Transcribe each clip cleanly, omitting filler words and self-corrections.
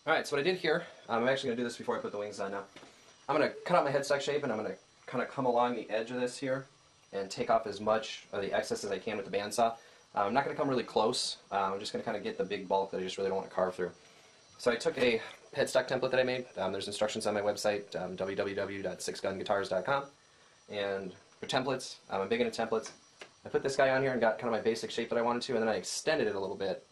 Alright, so what I did here, I'm actually going to do this before I put the wings on now. I'm going to cut out my headstock shape, and I'm going to kind of come along the edge of this here and take off as much of the excess as I can with the bandsaw. I'm not going to come really close. I'm just going to kind of get the big bulk that I just really don't want to carve through. So I took a headstock template that I made. There's instructions on my website, www.sixgunguitars.com. And for templates, I'm big into templates. I put this guy on here and got kind of my basic shape that I wanted to, and then I extended it a little bit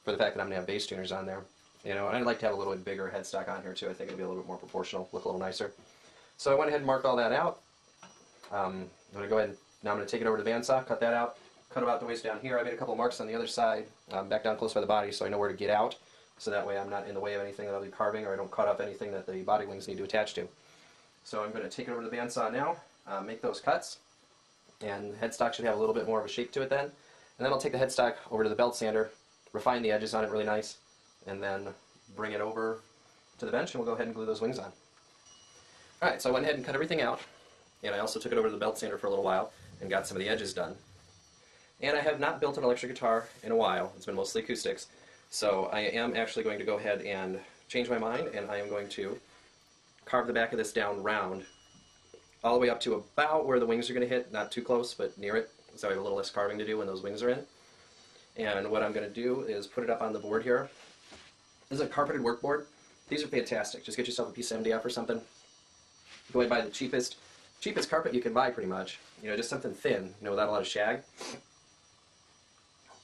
for the fact that I'm going to have bass tuners on there. You know, and I'd like to have a little bit bigger headstock on here too. I think it'd be a little bit more proportional, look a little nicer. So I went ahead and marked all that out. I'm going to go ahead and now I'm going to take it over to the bandsaw, cut that out, cut about the waist down here. I made a couple marks on the other side, back down close by the body, so I know where to get out. So that way I'm not in the way of anything that I'll be carving, or I don't cut off anything that the body wings need to attach to. So I'm going to take it over to the bandsaw now, make those cuts, and the headstock should have a little bit more of a shape to it then. And then I'll take the headstock over to the belt sander, refine the edges on it really nice, and then bring it over to the bench, and we'll go ahead and glue those wings on. Alright, so I went ahead and cut everything out, and I also took it over to the belt sander for a little while and got some of the edges done. And I have not built an electric guitar in a while. It's been mostly acoustics. So I am actually going to go ahead and change my mind, and I am going to carve the back of this down round all the way up to about where the wings are going to hit, not too close, but near it, so I have a little less carving to do when those wings are in. And what I'm going to do is put it up on the board here. This is a carpeted workboard. These are fantastic. Just get yourself a piece of MDF or something. Go ahead and buy the cheapest carpet you can buy pretty much. You know, just something thin, you know, without a lot of shag.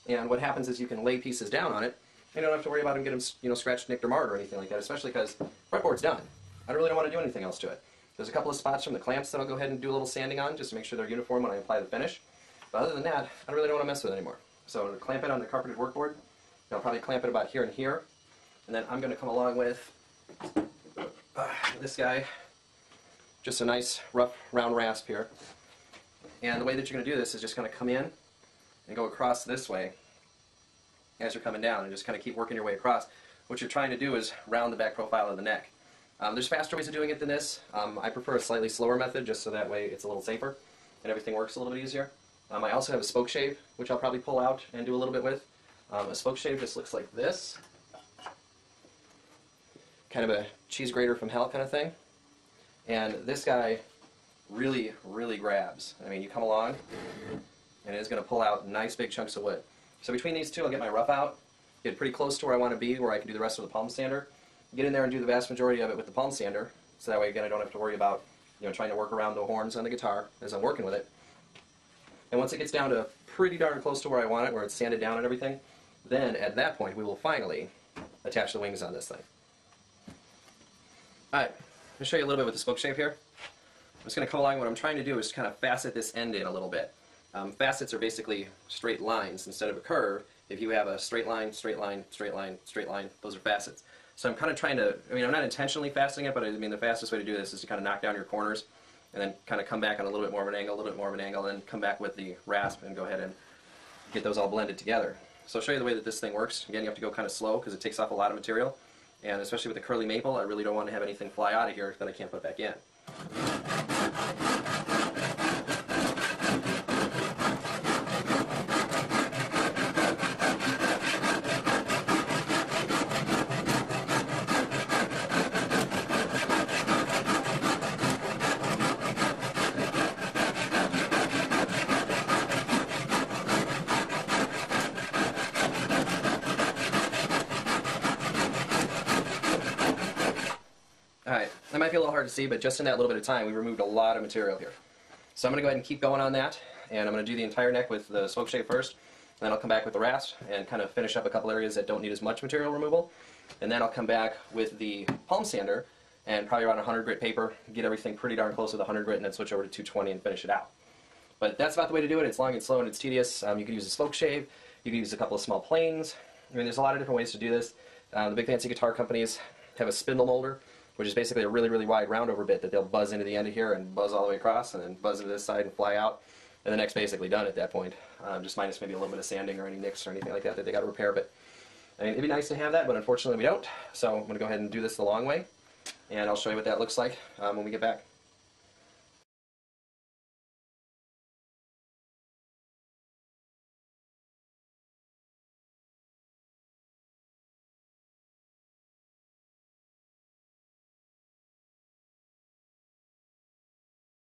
And what happens is you can lay pieces down on it, and you don't have to worry about them getting, you know, scratched, nicked, or marred or anything like that, especially because fretboard's done. I really don't want to do anything else to it. There's a couple of spots from the clamps that I'll go ahead and do a little sanding on just to make sure they're uniform when I apply the finish. But other than that, I really don't want to mess with it anymore. So I'm going to clamp it on the carpeted workboard. I'll probably clamp it about here and here. And then I'm going to come along with this guy, just a nice rough round rasp here. And the way that you're going to do this is just kind of come in and go across this way as you're coming down, and just kind of keep working your way across. What you're trying to do is round the back profile of the neck. There's faster ways of doing it than this. I prefer a slightly slower method just so that way it's a little safer and everything works a little bit easier. I also have a spoke shave, which I'll probably pull out and do a little bit with. A spoke shave just looks like this. Kind of a cheese grater from hell kind of thing. And this guy really, really grabs. I mean, you come along, and it's going to pull out nice big chunks of wood. So between these two, I'll get my rough out, get pretty close to where I want to be, where I can do the rest with the palm sander, get in there and do the vast majority of it with the palm sander, so that way, again, I don't have to worry about, you know, trying to work around the horns on the guitar as I'm working with it. And once it gets down to pretty darn close to where I want it, where it's sanded down and everything, then at that point, we will finally attach the wings on this thing. Alright, I'll show you a little bit with the spoke shave here. I'm just going to come along. What I'm trying to do is kind of facet this end in a little bit. Facets are basically straight lines instead of a curve. If you have a straight line, straight line, straight line, straight line, those are facets. So I'm kind of trying to, I mean, I'm not intentionally faceting it, but I mean the fastest way to do this is to kind of knock down your corners and then kind of come back on a little bit more of an angle, a little bit more of an angle, and then come back with the rasp and go ahead and get those all blended together. So I'll show you the way that this thing works. Again, you have to go kind of slow because it takes off a lot of material. And especially with the curly maple, I really don't want to have anything fly out of here that I can't put back in. Alright, that might be a little hard to see, but just in that little bit of time, we removed a lot of material here. So I'm going to go ahead and keep going on that, and I'm going to do the entire neck with the spoke shave first, and then I'll come back with the rasp and kind of finish up a couple areas that don't need as much material removal, and then I'll come back with the palm sander and probably around 100 grit paper, get everything pretty darn close with 100 grit, and then switch over to 220 and finish it out. But that's about the way to do it. It's long and slow and it's tedious. You can use a spoke shave, you can use a couple of small planes. I mean, there's a lot of different ways to do this. The big fancy guitar companies have a spindle molder, which is basically a really, really wide roundover bit that they'll buzz into the end of here and buzz all the way across and then buzz into this side and fly out. And the neck's basically done at that point, just minus maybe a little bit of sanding or any nicks or anything like that that they got to repair. But I mean, it'd be nice to have that, but unfortunately we don't. So I'm going to go ahead and do this the long way, and I'll show you what that looks like when we get back.